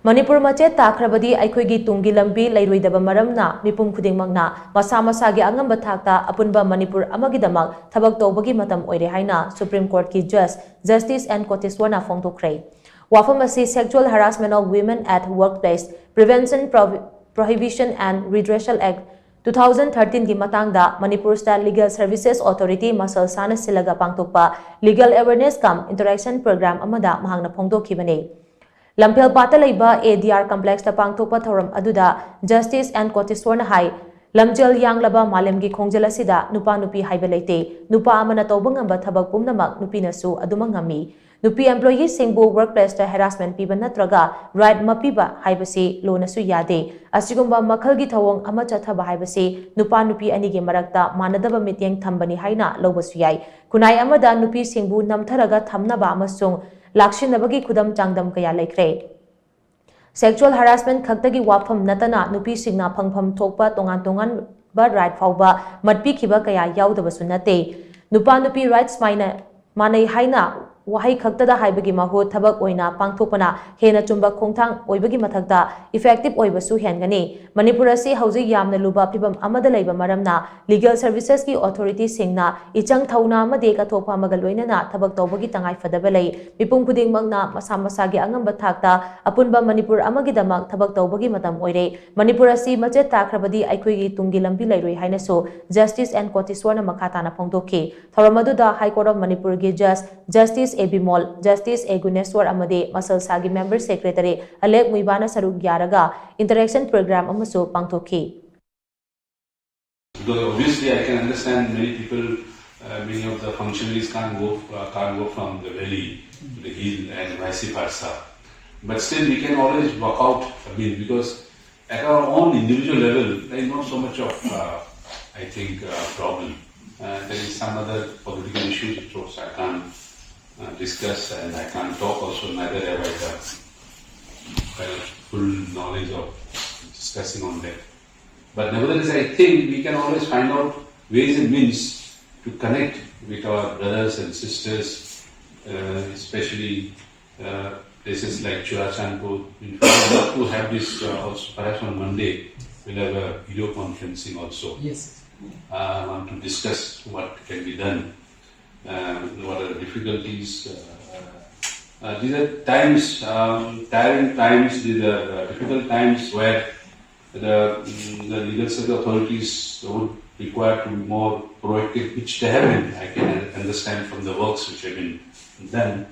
Manipur machet takhrabadi eikhoi gi Tungi Lambi Leiroidaba maramna Meepum khudingmakna masha-mashagi Angamba Thakta apunba Manipur amagi damak Thabak toubagi Matam Oire haina Supreme Court ki Judge Justice N Kotiswar na phongdorakli. Wafam asi Sexual Harassment of Women at Workplace Prevention Prohibition and Redressal Act 2013 ki matangda Manipur State Legal Services Authority masal sana silaga pangtokpa Legal Awareness Cum Interaction Program amada mahangna phongdokhibani. Lampel pata leiba ADR complex ta pangtokpa thoram aduda Justice N Kotiswar na hai lamjel yanglaba malemgi khongjal asida nupa nupi haiba leite nupa amana tawba ngamba thabak pumnamak nupi nasu aduma ngami nupi employee singbu workplace ta harassment piba natraga right mapiba haibasi lonasu yade asigumba makhalgi thawong ama chathaba haibasi nupa nupi anige marakta manadaba mityeng thambani haina lobasu yai kunai amada nupi singbu namtharaga thamnaba amasung lakshinabagi khudam changdam kaya laikre. Sexual harassment khaktagi wafam natana nupi singna phangpham thokpa tongan ba right fauba matpi khiba kaya yaudaba nate nupa nupi rights manai haina wahai khaktada haibagi mahu thabak oina pangthokpana hena chumba khongthang oibagi mathakta effective oibasu hengani Manipur asi hauji yamna luba phibam amada leiba maramna legal services ki authority singna ichang thauna amade ka thokpa magaloina na thabak tawbagi tangai fadaba lei Meepum khudingmakna masha-mashagi Angamba Thakta apunba Manipur amagi damak thabak tawbagi matam oire Manipur asi machet takhrabadi eikhoi gi Tungi Lambi leiroi haina so Justice N Kotiswar na makhatana phongdokhi thoramadu High Court of Manipur gi Judge Justice Abimol Justice Eguneswar amade masal sagi member secretary Alek Muibana saruk gyaraga interaction program amaso pangtokhi. Though obviously I can understand many people, many of the functionaries can't go from the valley to the hill and vice versa. But still we can always work out a bit because at our own individual level there is not so much of I think problem. There is some other political issues which also I can't discuss and I can't talk also, neither have I the kind of full knowledge of discussing on that. But nevertheless I think we can always find out ways and means to connect with our brothers and sisters, especially places like Churachandpur. In fact, we have to have this also perhaps on Monday we'll have a video conferencing also. Yes. I want to discuss what can be done. What are the difficulties? These are times, tiring times, these are difficult times where the legal service authorities would require to be more proactive, which they have been. I can understand from the works which have been done.